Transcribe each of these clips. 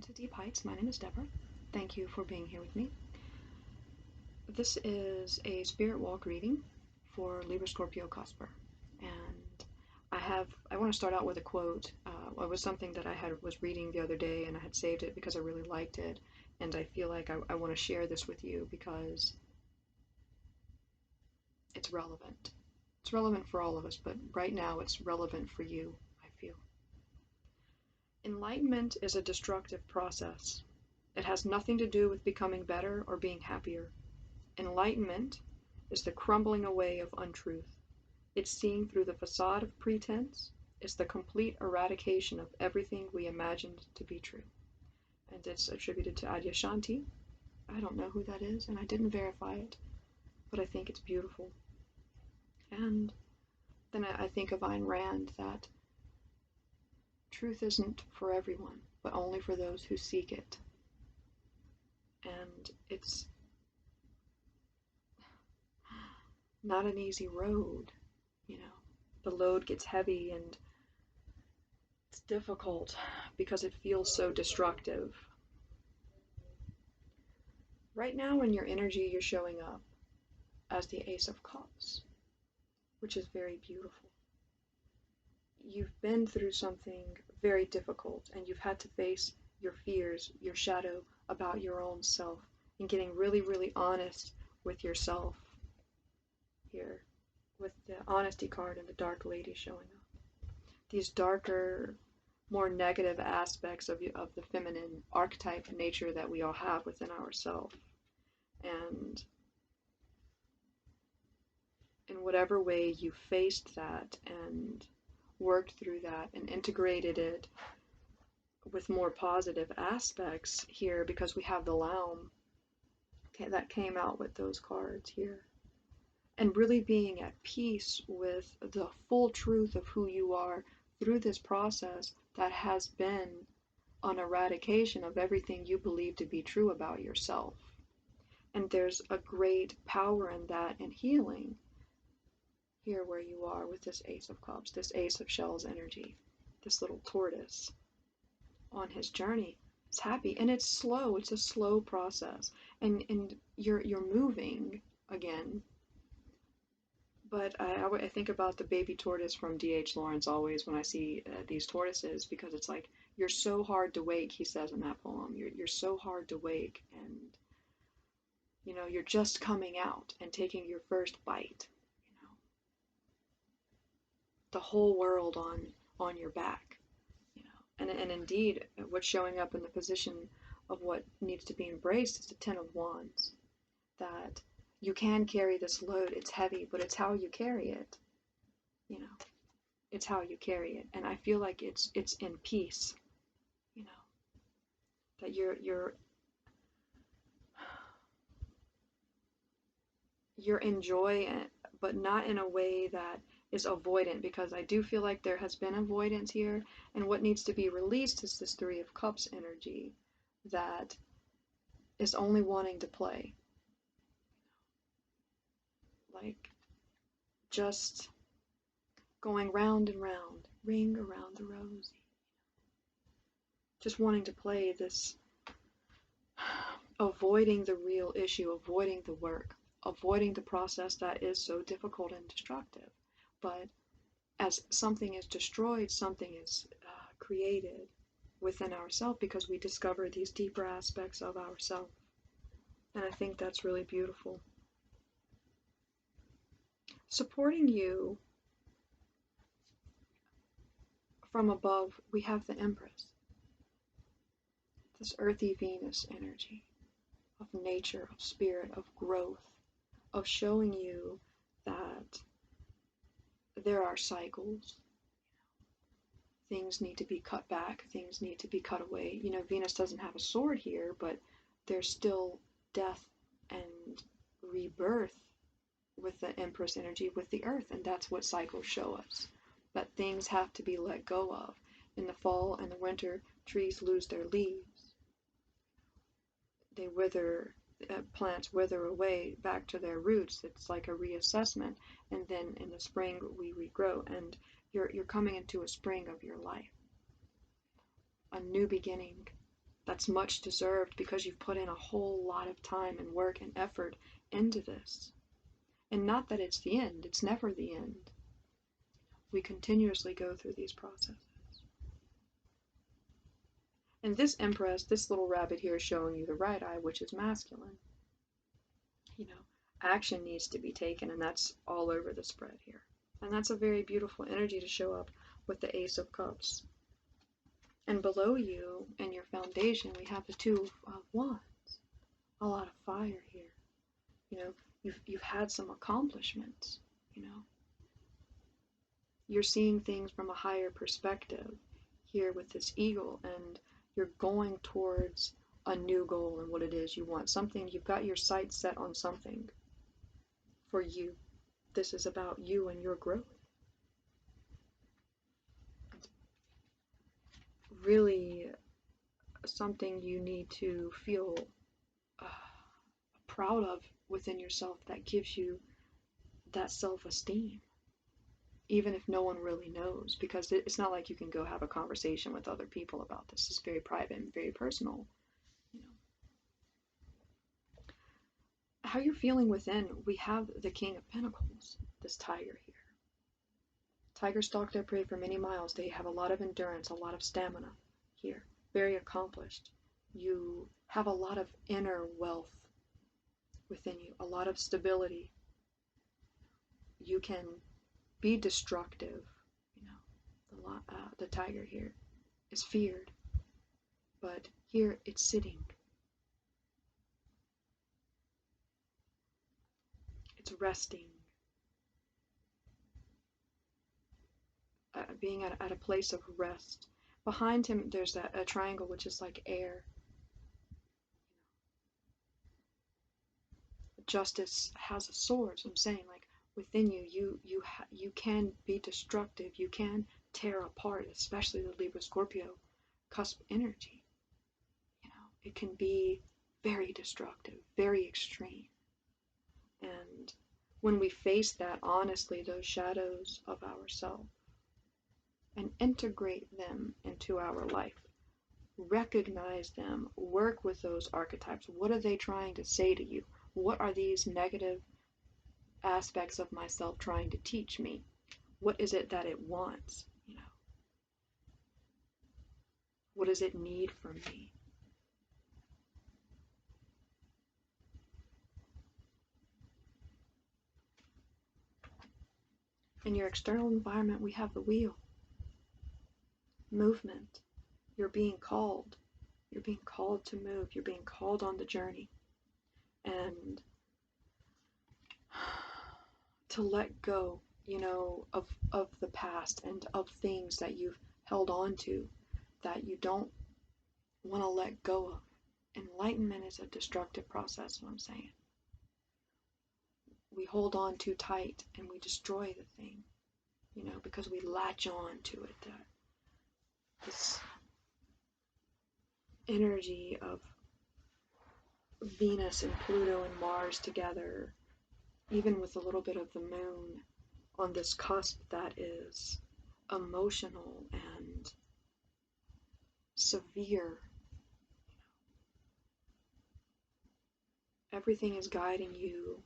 To Deep Heights. My name is Deborah. Thank you for being here with me. This is a spirit walk reading for Libra Scorpio Cusp. And I want to start out with a quote. It was something that was reading the other day, and I had saved it because I really liked it. And I feel like I want to share this with you because it's relevant. It's relevant for all of us, but right now it's relevant for you, I feel. Enlightenment is a destructive process. It has nothing to do with becoming better or being happier. Enlightenment is the crumbling away of untruth. It's seeing through the facade of pretense. It's the complete eradication of everything we imagined to be true. And it's attributed to Adyashanti. I don't know who that is, and I didn't verify it, but I think it's beautiful. And then I think of Ayn Rand that truth isn't for everyone, but only for those who seek it. And it's not an easy road, you know. The load gets heavy and it's difficult because it feels so destructive. Right now in your energy, you're showing up as the Ace of Cups, which is very beautiful. You've been through something very difficult and you've had to face your fears, your shadow about your own self, and getting really, really honest with yourself here, with the honesty card and the Dark Lady showing up. These darker, more negative aspects of the feminine archetype nature that we all have within ourselves. And in whatever way you faced that and worked through that and integrated it with more positive aspects here, because we have the Laum that came out with those cards here. And really being at peace with the full truth of who you are through this process that has been an eradication of everything you believe to be true about yourself. And there's a great power in that and healing here where you are with this Ace of Cups, this Ace of Shells energy, this little tortoise on his journey. It's happy and it's slow. It's a slow process, and you're moving again. But I think about the baby tortoise from D.H. Lawrence always when I see these tortoises, because it's like, you're so hard to wake, he says in that poem. You're so hard to wake, and you know, you're just coming out and taking your first bite. You know, the whole world on your back. You know, and indeed, what's showing up in the position of what needs to be embraced is the Ten of Wands. That you can carry this load. It's heavy, but it's how you carry it. You know, it's how you carry it, and I feel like it's in peace. You know, that you're enjoying it, but not in a way that is avoidant, because I do feel like there has been avoidance here, and what needs to be released is this Three of Cups energy that is only wanting to play. Like, just going round and round, ring around the rosy. Just wanting to play this, avoiding the real issue, avoiding the work, avoiding the process that is so difficult and destructive. But as something is destroyed, something is created within ourselves, because we discover these deeper aspects of ourselves. And I think that's really beautiful. Supporting you from above, we have the Empress, this earthy Venus energy of nature, of spirit, of growth, of showing you that there are cycles. Things need to be cut back, things need to be cut away. You know, Venus doesn't have a sword here, but there's still death and rebirth with the Empress energy, with the earth, and that's what cycles show us. That things have to be let go of. In the fall and the winter, trees lose their leaves. They wither, plants wither away back to their roots. It's like a reassessment, and then in the spring we regrow, and you're coming into a spring of your life, a new beginning, That's much deserved because you've put in a whole lot of time and work and effort into this. And not that it's the end, it's never the end. We continuously go through these processes. And this Empress, this little rabbit here is showing you the right eye, which is masculine. You know, action needs to be taken, and that's all over the spread here. And that's a very beautiful energy to show up with the Ace of Cups. And below you, in your foundation, we have the Two of Wands. A lot of fire here. You know, you've had some accomplishments, you know. You're seeing things from a higher perspective here with this eagle, and you're going towards a new goal and what it is you want. Something, you've got your sights set on something for you. This is about you and your growth. It's really something you need to feel proud of within yourself, that gives you that self-esteem, even if no one really knows, because it's not like you can go have a conversation with other people about this. It's very private and very personal. You know, how you're feeling within, we have the King of Pentacles, this tiger here. Tigers stalk their prey for many miles. They have a lot of endurance, a lot of stamina here, very accomplished. You have a lot of inner wealth within you, a lot of stability. You can be destructive. You know, the tiger here is feared, but here it's sitting. It's resting, being at a place of rest. Behind him, there's a triangle, which is like air. Justice has a sword, so I'm saying, like, within you, you can be destructive. You can tear apart, especially the Libra Scorpio cusp energy. You know, it can be very destructive, very extreme. And when we face that honestly, those shadows of ourselves, and integrate them into our life, recognize them, work with those archetypes. What are they trying to say to you? What are these negative aspects of myself trying to teach me? What is it that it wants? You know, what does it need from me? In your external environment, we have the wheel. Movement. You're being called. You're being called to move. You're being called on the journey. And to let go, you know, of the past and of things that you've held on to that you don't want to let go of. Enlightenment is a destructive process, what I'm saying. We hold on too tight and we destroy the thing, you know, because we latch on to it. This energy of Venus and Pluto and Mars together, even with a little bit of the moon on this cusp that is emotional and severe. Everything is guiding you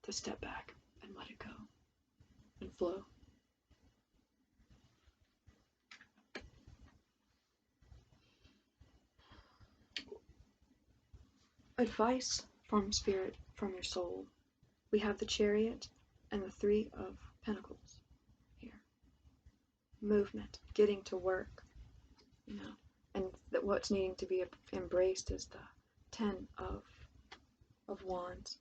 to step back and let it go and flow. Advice from Spirit, from your soul. We have the Chariot and the Three of Pentacles here. Movement, getting to work, you know, and what's needing to be embraced is the Ten of Wands.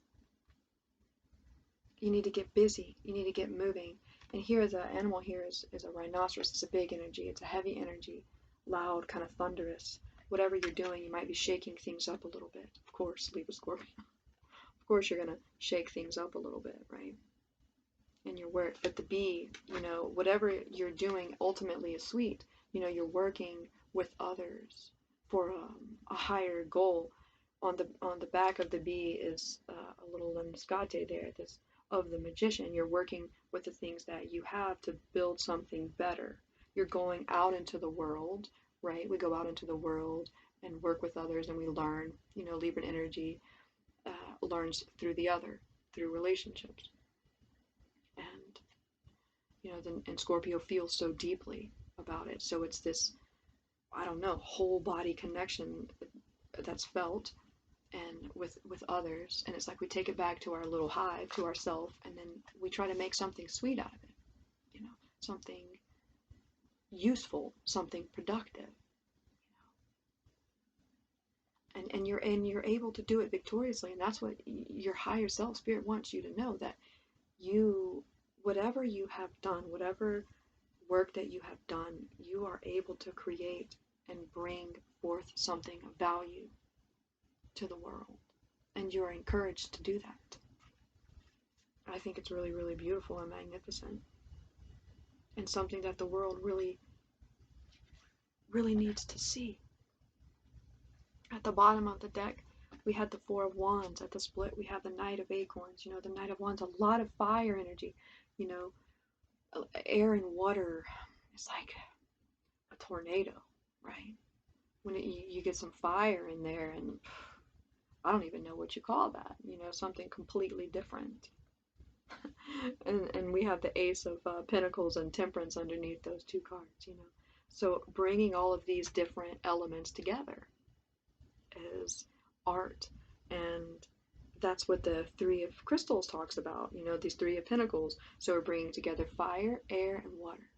You need to get busy. You need to get moving. And here, the animal here is a rhinoceros. It's a big energy. It's a heavy energy, loud, kind of thunderous. Whatever you're doing, you might be shaking things up a little bit. Of course, Libra Scorpio. Of course, you're going to shake things up a little bit, right? In your work. But the bee, you know, whatever you're doing ultimately is sweet. You know, you're working with others for a higher goal. On the back of the bee is a little lemniscate there, this of the magician. You're working with the things that you have to build something better. You're going out into the world, right? We go out into the world and work with others and we learn. Libra energy learns through the other, through relationships. And, and Scorpio feels so deeply about it. So it's this, I don't know, whole body connection that's felt and with others, and it's like we take it back to our little hive, to ourself, and then we try to make something sweet out of it, something useful, something productive, and you're able to do it victoriously, and that's what your higher self spirit wants you to know, that whatever you have done, whatever work that you have done, you are able to create and bring forth something of value to the world. And you're encouraged to do that. I think it's really, really beautiful and magnificent. And something that the world really, really needs to see. At the bottom of the deck, we had the Four of Wands. At the split, we have the Knight of Acorns. The Knight of Wands, a lot of fire energy. Air and water. It's like a tornado, right? When you get some fire in there, and I don't even know what you call that, something completely different. and we have the Ace of Pentacles and Temperance underneath those two cards, So bringing all of these different elements together is art, and that's what the Three of Crystals talks about, these Three of Pentacles. So we're bringing together fire, air, and water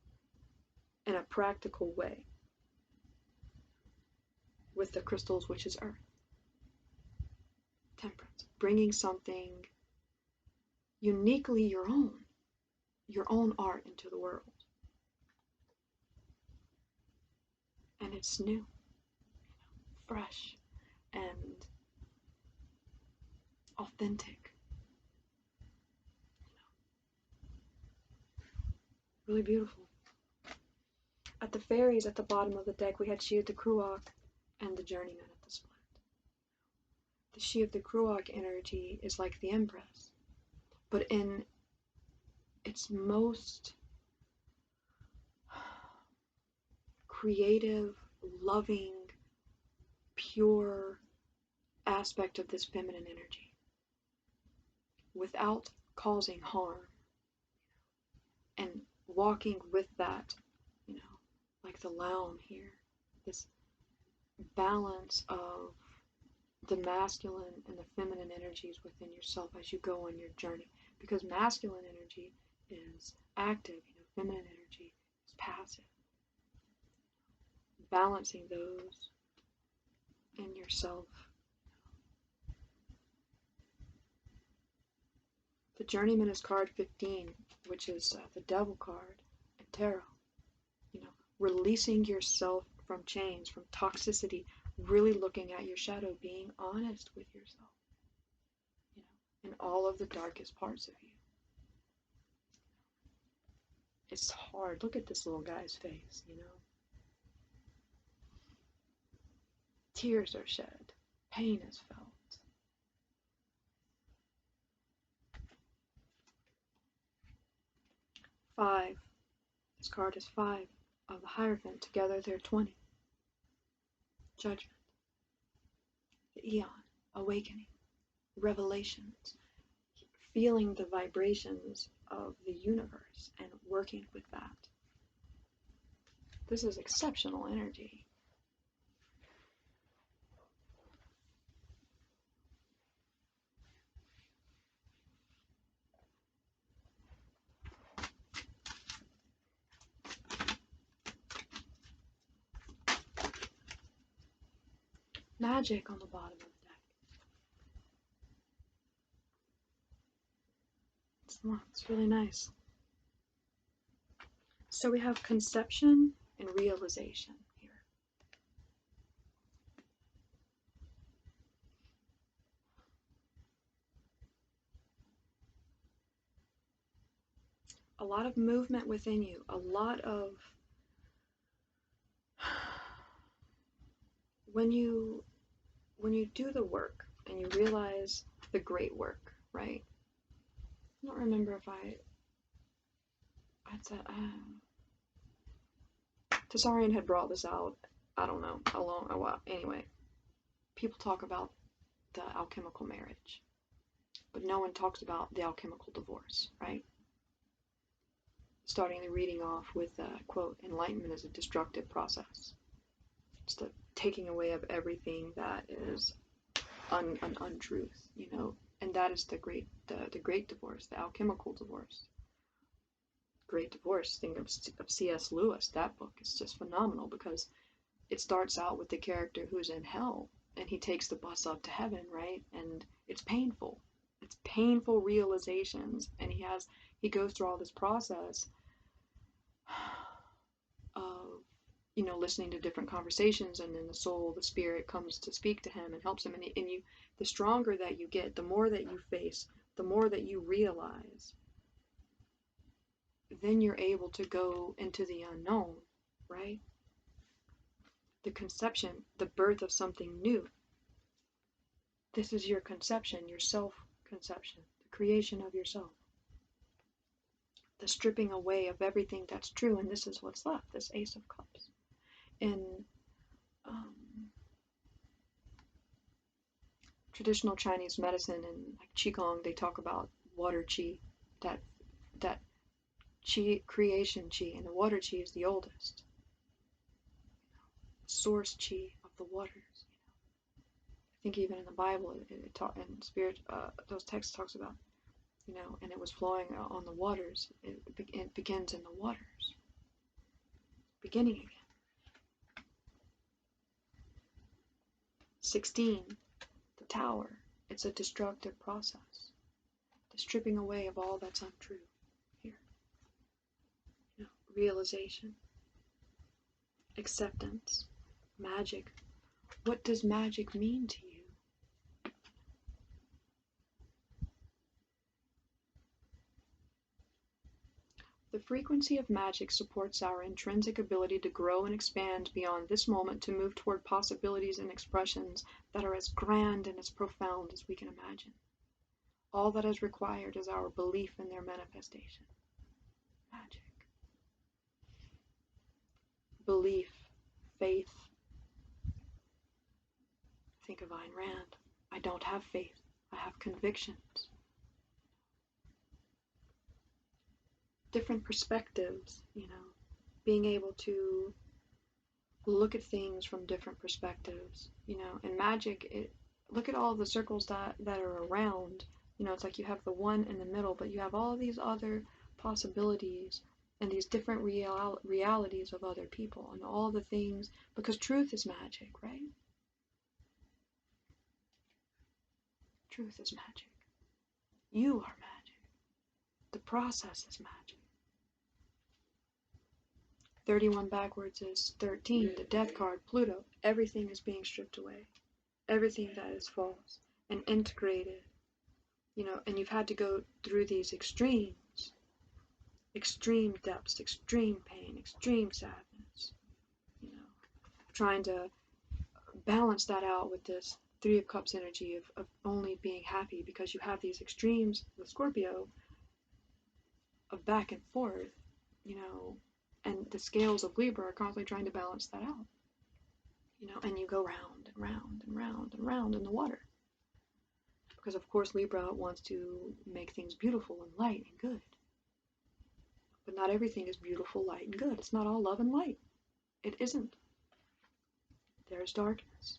in a practical way with the crystals, which is earth. Temperance, bringing something uniquely your own art into the world. And it's new, fresh, and authentic. Really beautiful. At the fairies at the bottom of the deck, we had She of the Cruach and the Journeyman at the split. The She of the Cruach energy is like the Empress, but in its most creative, loving, pure aspect of this feminine energy, without causing harm, and walking with that, like the Lown here, this balance of the masculine and the feminine energies within yourself as you go on your journey. Because masculine energy is active, feminine energy is passive. Balancing those in yourself. The Journeyman is card 15, which is the Devil card in tarot. Releasing yourself from chains, from toxicity, really looking at your shadow, being honest with yourself, in all of the darkest parts of you. It's hard. Look at this little guy's face, Tears are shed. Pain is felt. Five. This card is 5 of the Hierophant. Together they're 20. Judgment. The Eon. Awakening. Revelations. Feeling the vibrations of the universe and working with that. This is exceptional energy. Magic on the bottom of the deck. It's really nice. So we have conception and realization here. A lot of movement within you, a lot of when you do the work and you realize the great work, right? I don't remember if I'd said Tessarian had brought this out I don't know how long, a while. Anyway, people talk about the alchemical marriage, but no one talks about the alchemical divorce, right? Starting the reading off with quote, enlightenment is a destructive process. It's the taking away of everything that is an untruth, you know, and that is the great divorce, the alchemical divorce. Great Divorce. Think of C.S. Lewis. That book is just phenomenal because it starts out with the character who's in hell and he takes the bus up to heaven, right? And it's painful. It's painful realizations, and he goes through all this process of, you know, listening to different conversations, and then the spirit comes to speak to him and helps him, and you, the stronger that you get, the more that you face, the more that you realize, then you're able to go into the unknown, right? The conception, the birth of something new. This is your conception, your self-conception, the creation of yourself. The stripping away of everything that's true, and this is what's left, this Ace of Cups. In traditional Chinese medicine and like Qigong, they talk about water Qi, that Qi, creation Qi, and the water Qi is the oldest. Source Qi of the waters. I think even in the Bible, it taught, and spirit, those texts talks about, you know, and it was flowing on the waters. It begins in the waters. Beginning again. 16, the tower. It's a destructive process. The stripping away of all that's untrue here. You know, realization, acceptance, magic. What does magic mean to you? The frequency of magic supports our intrinsic ability to grow and expand beyond this moment, to move toward possibilities and expressions that are as grand and as profound as we can imagine. All that is required is our belief in their manifestation. Magic. Belief, faith. Think of Ayn Rand. I don't have faith. I have convictions. Different perspectives, you know, being able to look at things from different perspectives, you know, and magic, look at all the circles that are around, you know, it's like you have the one in the middle, but you have all these other possibilities and these different realities of other people and all the things, because truth is magic, right? Truth is magic. You are magic. The process is magic. 31 backwards is 13, the death card, Pluto. Everything is being stripped away. Everything that is false and integrated, you know, and you've had to go through these extremes, extreme depths, extreme pain, extreme sadness, you know, trying to balance that out with this Three of Cups energy of only being happy, because you have these extremes with Scorpio of back and forth, you know, and the scales of Libra are constantly trying to balance that out, you know, and you go round and round and round and round in the water. Because of course Libra wants to make things beautiful and light and good. But not everything is beautiful, light, and good. It's not all love and light. It isn't. There's darkness.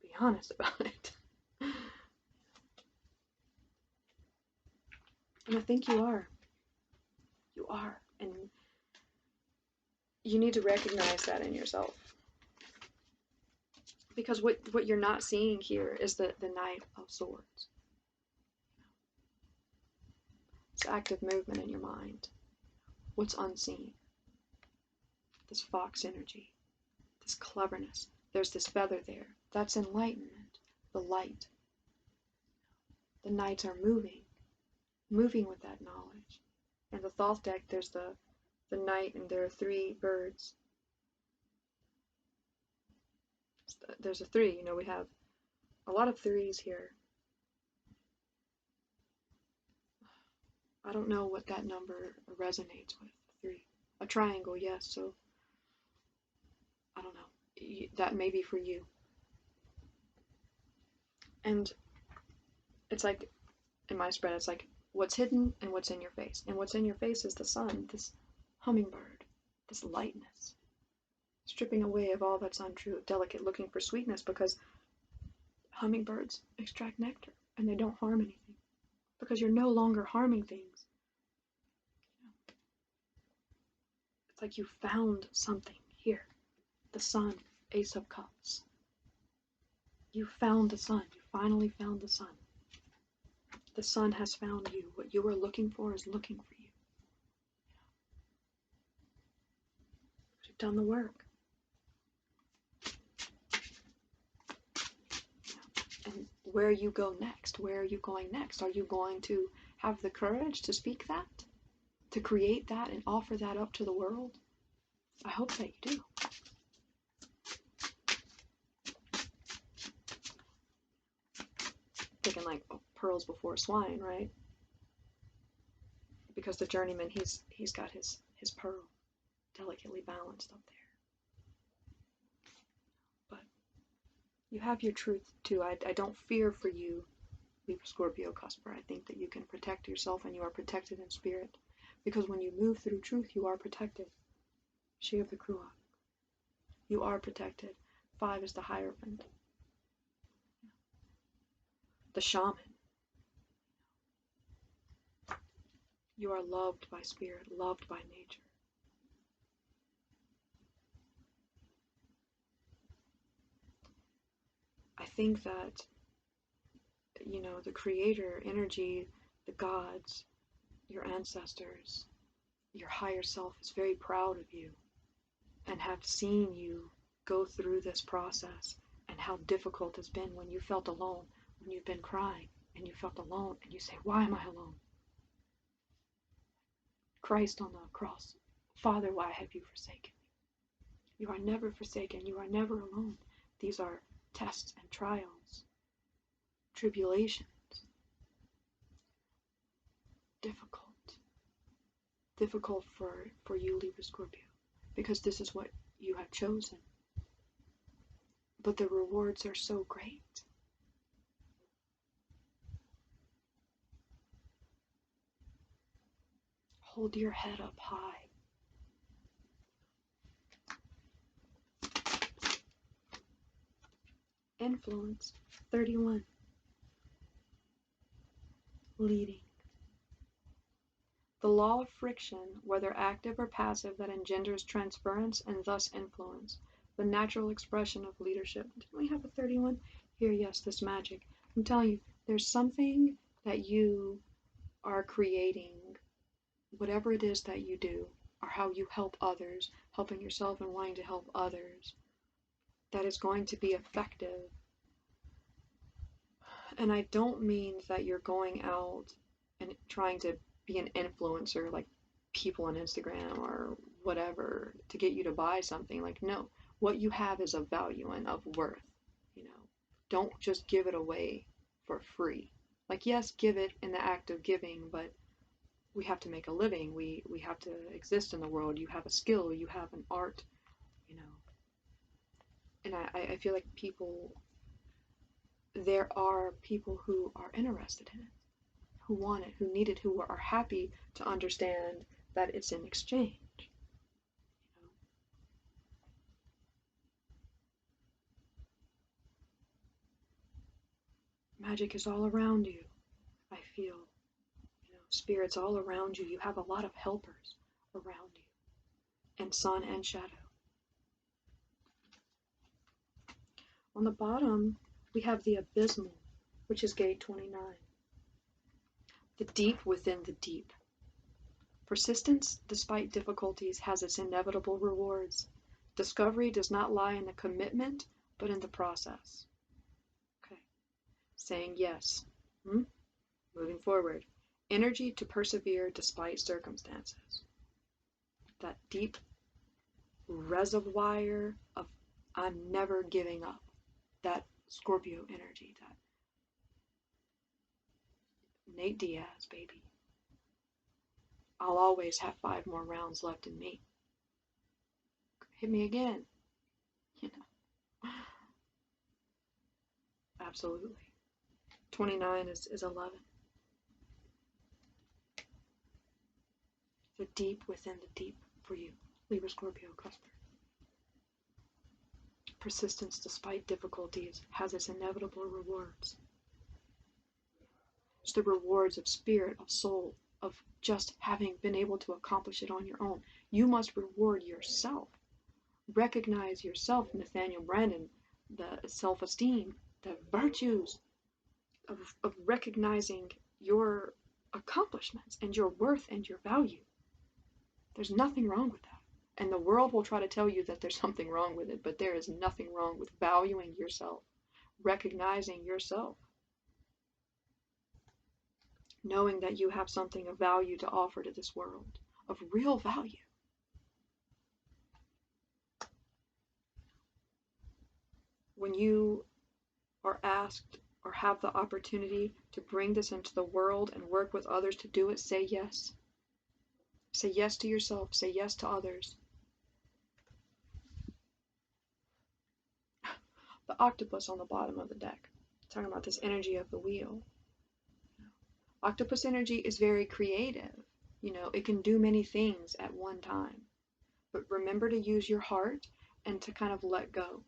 Be honest about it. And I think you are. You are. And you need to recognize that in yourself. Because what you're not seeing here is the Knight of Swords. It's active movement in your mind. What's unseen? This fox energy. This cleverness. There's this feather there. That's enlightenment. The light. The knights are moving with that knowledge. And the Thoth deck, there's the knight, and there are 3 birds. There's a 3, you know, we have a lot of 3s here. I don't know what that number resonates with, 3. A triangle, yes. So, I don't know. That may be for you. And it's like, in my spread, it's like what's hidden and what's in your face. And what's in your face is the sun, this hummingbird, this lightness, stripping away of all that's untrue, delicate, looking for sweetness, because hummingbirds extract nectar and they don't harm anything, because you're no longer harming things. It's like you found something here. The sun, Ace of Cups. You found the sun. You finally found the sun. The sun has found you. What you were looking for is looking for you. You've done the work. And where you go next? Where are you going next? Are you going to have the courage to speak that? To create that and offer that up to the world? I hope that you do. Thinking like pearls before swine, right? Because the journeyman, he's got his pearl delicately balanced up there. But you have your truth too. I don't fear for you, Libra Scorpio Cusper. I think that you can protect yourself, and you are protected in spirit. Because when you move through truth, you are protected. She of the Kruak. You are protected. 5 is the Hierophant. The Shaman. You are loved by spirit, loved by nature. I think that, you know, the creator energy, the gods, your ancestors, your higher self is very proud of you and have seen you go through this process, and how difficult it's been when you felt alone, when you've been crying and you felt alone and you say, why am I alone? Christ on the cross, Father, why have you forsaken me? You are never forsaken. You are never alone. These are tests and trials, tribulations, difficult for you, Libra Scorpio, because this is what you have chosen. But the rewards are so great. Hold your head up high. Influence, 31. Leading. The law of friction, whether active or passive, that engenders transference and thus influence. The natural expression of leadership. Didn't we have a 31? Here, yes, this magic. I'm telling you, there's something that you are creating, whatever it is that you do, or how you help others, helping yourself and wanting to help others, that is going to be effective. And I don't mean that you're going out and trying to be an influencer like people on Instagram or whatever to get you to buy something. Like, no, what you have is of value and of worth. You know, don't just give it away for free. Like, yes, give it in the act of giving, but we have to make a living. We have to exist in the world. You have a skill, you have an art, you know. And I feel like there are people who are interested in it, who want it, who need it, who are happy to understand that it's in exchange. You know? Magic is all around you, I feel. You know, spirits all around you. You have a lot of helpers around you, and sun and shadow. On the bottom, we have the abysmal, which is gate 29. The deep within the deep. Persistence, despite difficulties, has its inevitable rewards. Discovery does not lie in the commitment, but in the process. Okay. Saying yes. Moving forward. Energy to persevere despite circumstances. That deep reservoir of I'm never giving up. That Scorpio energy. That Nate Diaz, baby. I'll always have 5 more rounds left in me. Hit me again. You know, absolutely. 29 is 11. The deep within the deep for you, Libra Scorpio Cusp. Persistence despite difficulties has its inevitable rewards. It's the rewards of spirit, of soul, of just having been able to accomplish it on your own. You must reward yourself. Recognize yourself, Nathaniel Brandon, the self-esteem, the virtues of recognizing your accomplishments and your worth and your value. There's nothing wrong with that. And the world will try to tell you that there's something wrong with it, but there is nothing wrong with valuing yourself, recognizing yourself, knowing that you have something of value to offer to this world, of real value. When you are asked or have the opportunity to bring this into the world and work with others to do it, say yes. Say yes to yourself, say yes to others. The octopus on the bottom of the deck, talking about this energy of the wheel. Octopus energy is very creative. You know, it can do many things at one time. But remember to use your heart and to kind of let go.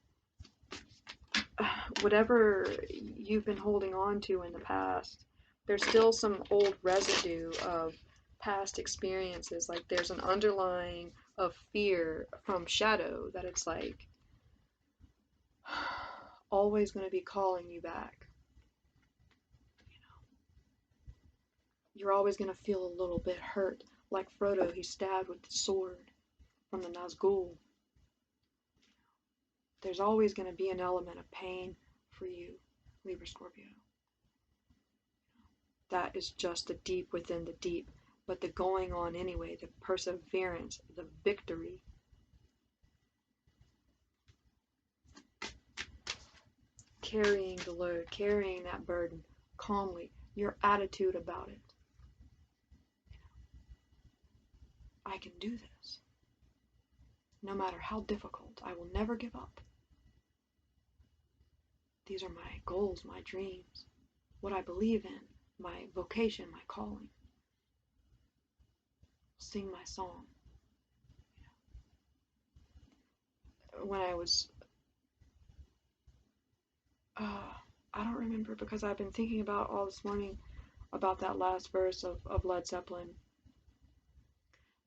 Whatever you've been holding on to in the past, there's still some old residue of past experiences. Like there's an underlying of fear from shadow that it's like always going to be calling you back. You're always going to feel a little bit hurt. Like Frodo, he's stabbed with the sword from the Nazgul. There's always going to be an element of pain for you, Libra Scorpio. That is just the deep within the deep. But the going on anyway, the perseverance, the victory. Carrying the load, carrying that burden calmly, your attitude about it. I can do this. No matter how difficult, I will never give up. These are my goals, my dreams, what I believe in, my vocation, my calling. Sing my song. When I was, I don't remember because I've been thinking about all this morning about that last verse of Led Zeppelin.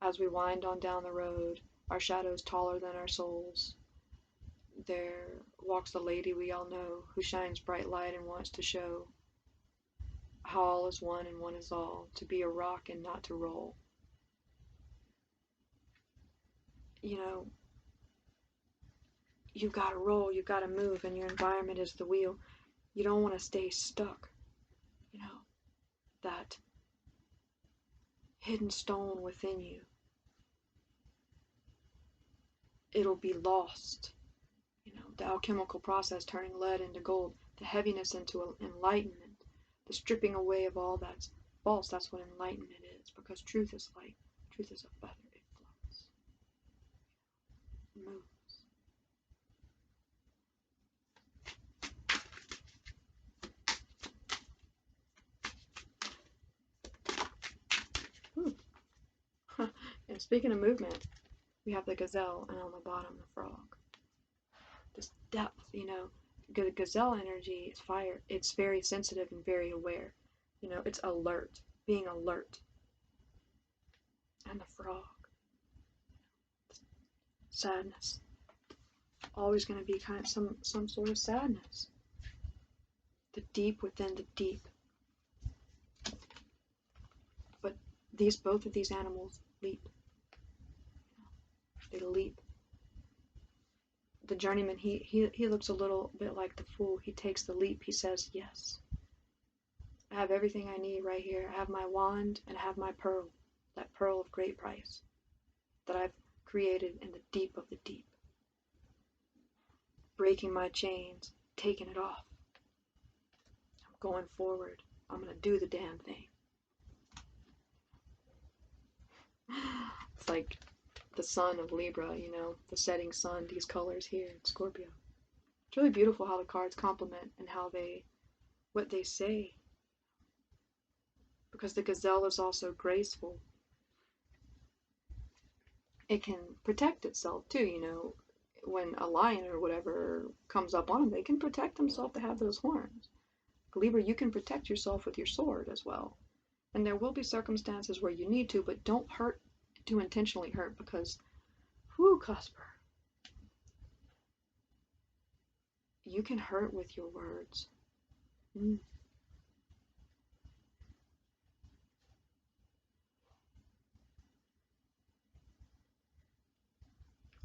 As we wind on down the road, our shadows taller than our souls, there walks the lady we all know, who shines bright light and wants to show how all is one and one is all, to be a rock and not to roll. You know, you've got to roll, you've got to move, and your environment is the wheel. You don't want to stay stuck. You know, that hidden stone within you, it'll be lost. You know, the alchemical process turning lead into gold, the heaviness into enlightenment, the stripping away of all that's false. That's what enlightenment is, because truth is light. Truth is a feather. It floats. It moves. And speaking of movement, we have the gazelle, and on the bottom, the frog. This depth, you know, gazelle energy is fire. It's very sensitive and very aware. You know, it's alert, being alert. And the frog, sadness. Always going to be kind of some sort of sadness. The deep within the deep. But both of these animals leap. They leap. The journeyman, he looks a little bit like the fool. He takes the leap. He says, yes. I have everything I need right here. I have my wand and I have my pearl. That pearl of great price that I've created in the deep of the deep. Breaking my chains, taking it off. I'm going forward. I'm going to do the damn thing. It's like the sun of Libra, you know, the setting sun, these colors here in Scorpio. It's really beautiful how the cards complement and how what they say. Because the gazelle is also graceful. It can protect itself too, you know. When a lion or whatever comes up on them, they can protect themselves to have those horns. Libra, you can protect yourself with your sword as well. And there will be circumstances where you need to, but don't intentionally hurt, because, whoo, Cusper, you can hurt with your words.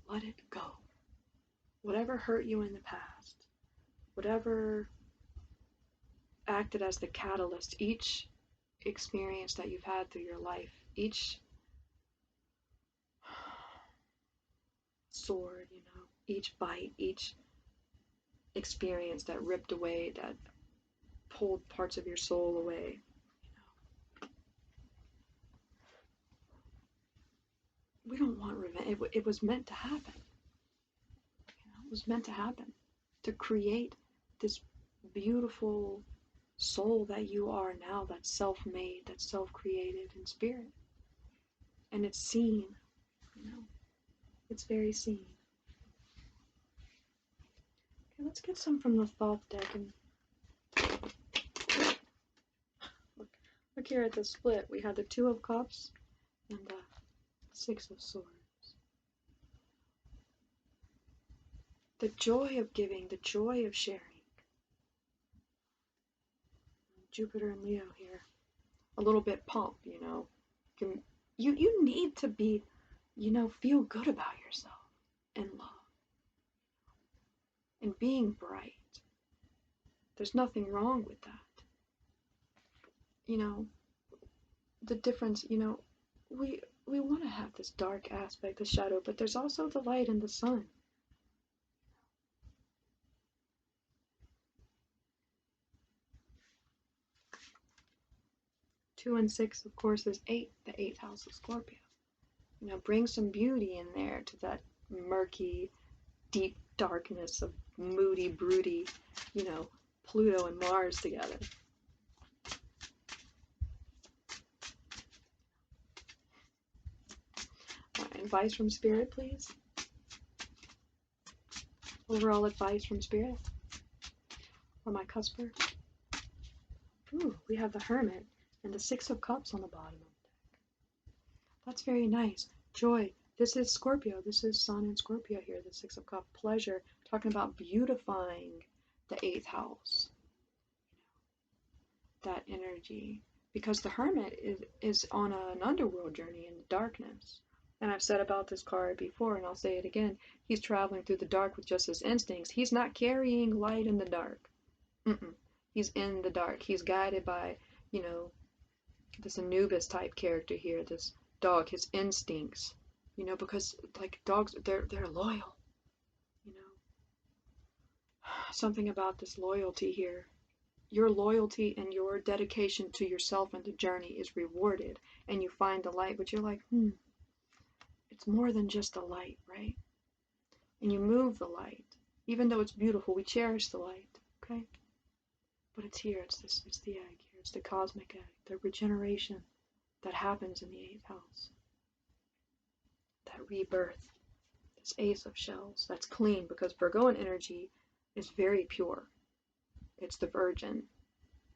Let it go. Whatever hurt you in the past, whatever acted as the catalyst, each experience that you've had through your life, each sword, you know, each bite, each experience that ripped away, that pulled parts of your soul away, you know. We don't want revenge. It was meant to happen. You know, it was meant to happen to create this beautiful soul that you are now, that's self-made, that's self-created in spirit. And it's seen, you know, it's very seen. Okay, let's get some from the Thoth deck. And look here at the split. We had the Two of Cups and the Six of Swords. The joy of giving, the joy of sharing. Jupiter and Leo here. A little bit pumped, you know. You need to be, you know, feel good about yourself and love. And being bright. There's nothing wrong with that. You know, the difference, you know, we want to have this dark aspect, the shadow, but there's also the light and the sun. Two and six, of course, is 8, the 8th house of Scorpio. You know, bring some beauty in there to that murky, deep darkness of moody, broody, you know, Pluto and Mars together. Advice from Spirit, please. Overall advice from Spirit for my cusper. Ooh, we have the Hermit and the Six of Cups on the bottom of the deck. That's very nice. Joy. This is Scorpio. This is Sun in Scorpio here, the Six of Cups. Pleasure. Talking about beautifying the 8th house. That energy. Because the Hermit is on an underworld journey in the darkness. And I've said about this card before, and I'll say it again. He's traveling through the dark with just his instincts. He's not carrying light in the dark. He's in the dark. He's guided by, you know, this Anubis type character here, this dog, his instincts, you know, because like dogs, they're loyal, you know. Something about this loyalty here. Your loyalty and your dedication to yourself and the journey is rewarded, and you find the light, but you're like, it's more than just a light, right? And you move the light. Even though it's beautiful, we cherish the light, okay? But it's here, it's the egg here, it's the cosmic egg, the regeneration that happens in the 8th house. That rebirth, this Ace of Shells, that's clean, because Virgoan energy is very pure. It's the virgin,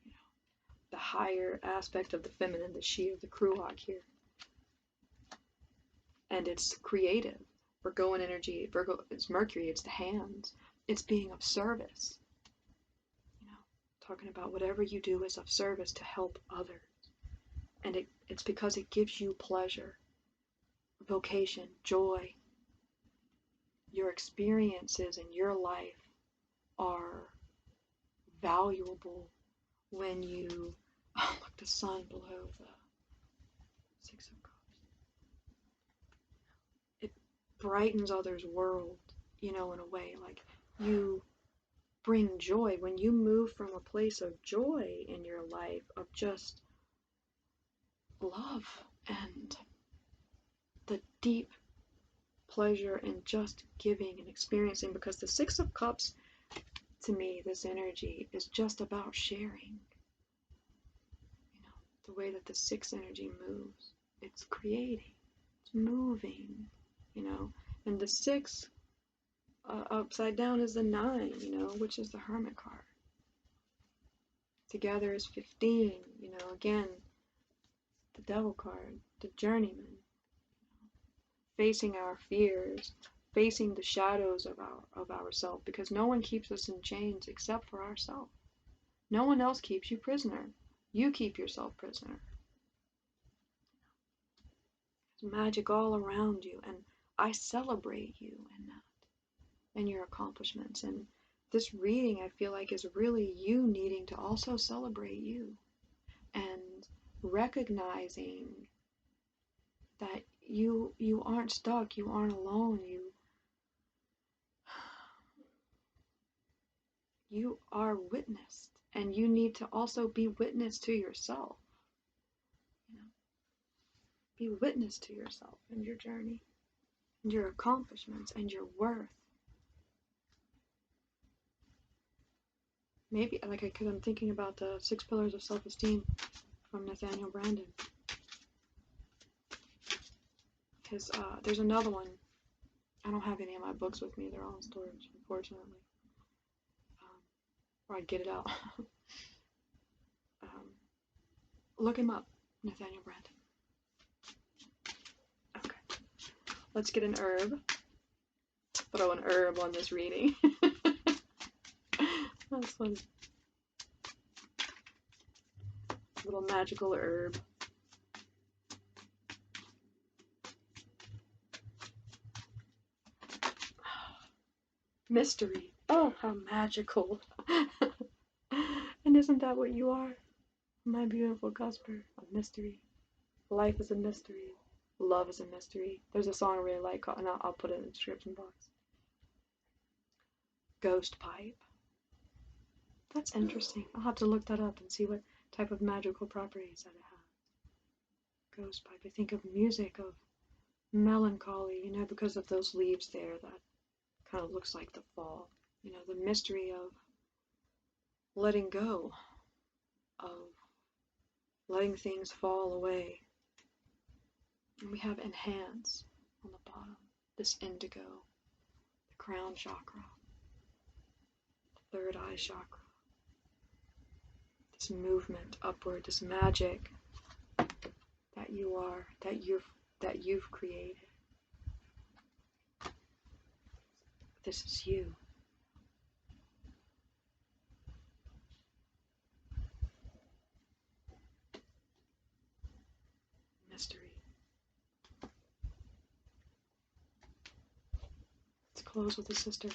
you know, the higher aspect of the feminine, the she of the Kruak here. And it's creative. Virgoan energy, Virgo, it's Mercury, it's the hands. It's being of service. You know, talking about whatever you do is of service to help others. And it's because it gives you pleasure, vocation, joy. Your experiences in your life are valuable when you, oh, look, the sun below the Six of Cups. It brightens others' world, you know, in a way. Like, you bring joy. When you move from a place of joy in your life, of just love and the deep pleasure in just giving and experiencing, because the Six of Cups, to me, this energy is just about sharing. You know, the way that the Six energy moves, it's creating, it's moving, you know, and the Six upside down is the 9, you know, which is the Hermit card. Together is 15, you know, again, the Devil card, the Journeyman, facing our fears, facing the shadows of ourselves, because no one keeps us in chains except for ourselves. No one else keeps you prisoner. You keep yourself prisoner. There's magic all around you, and I celebrate you in that, in your accomplishments. And this reading, I feel like, is really you needing to also celebrate you and recognizing that you aren't stuck, you aren't alone, you are witnessed, and you need to also be witness to yourself. You know, be witness to yourself and your journey, and your accomplishments, and your worth. Maybe, like, because I'm thinking about the 6 pillars of self-esteem from Nathaniel Branden. Because there's another one. I don't have any of my books with me. They're all in storage, unfortunately. Or I'd get it out. Look him up, Nathaniel Branden. Okay. Let's get an herb. Throw an herb on this reading. That's funny. Little magical herb. Mystery. Oh, how magical. And isn't that what you are? My beautiful Cusper. A mystery. Life is a mystery. Love is a mystery. There's a song I really like, and I'll put it in the description box. Ghost pipe. That's interesting. I'll have to look that up and see what type of magical properties that it has. Ghost pipe. I think of music, of melancholy, you know, because of those leaves there that kind of looks like the fall. You know, the mystery of letting go, of letting things fall away. And we have enhance on the bottom, this indigo, the crown chakra, the third eye chakra, this movement upward, this magic that you are, that you've created. This is you. Mystery. Let's close with the sister.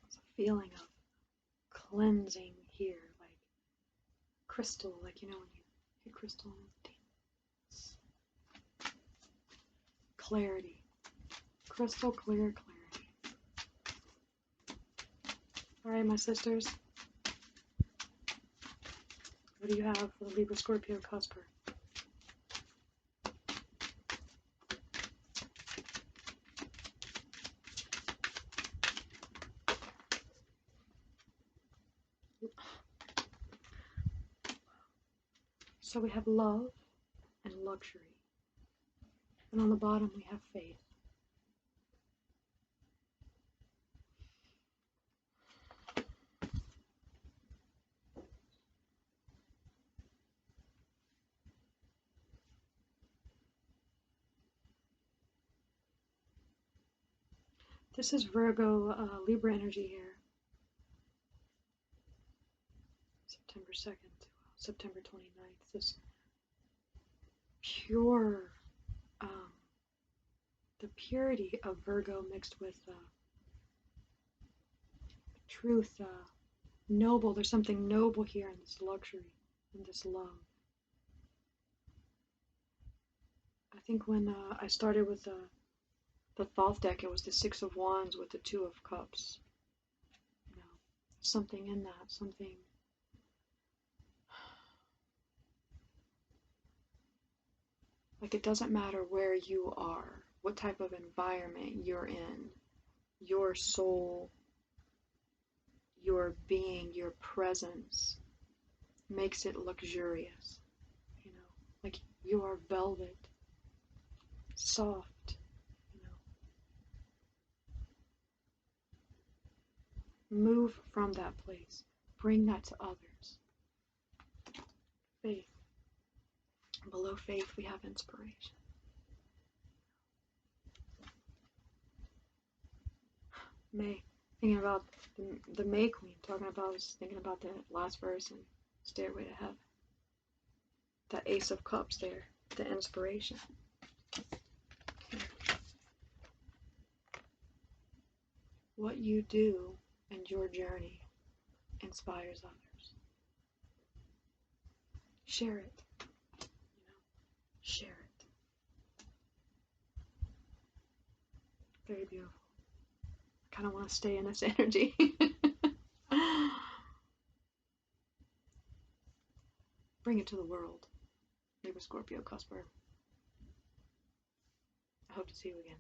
It's a feeling of cleansing here, like crystal, like, you know, when you hit crystal, clarity, crystal clear clarity. All right, my sisters, what do you have for the Libra Scorpio Cusper? So we have love and luxury. And on the bottom we have faith. This is Virgo, Libra energy here. September 2nd to September 29th. This pure, the purity of Virgo mixed with truth, noble. There's something noble here in this luxury, in this love. I think when I started with the the Thoth deck, it was the Six of Wands with the Two of Cups. You know, something in that, something. Like, it doesn't matter where you are, what type of environment you're in, your soul, your being, your presence makes it luxurious. You know, like you are velvet, soft, you know. Move from that place. Bring that to others. Faith. Below faith, we have inspiration. May. Thinking about the May Queen, I was thinking about the last verse in Stairway to Heaven. That Ace of Cups there, the inspiration. What you do and your journey inspires others. Share it. You know, share it. Very beautiful. I kind of want to stay in this energy. Bring it to the world. Libra Scorpio Cusp. I hope to see you again.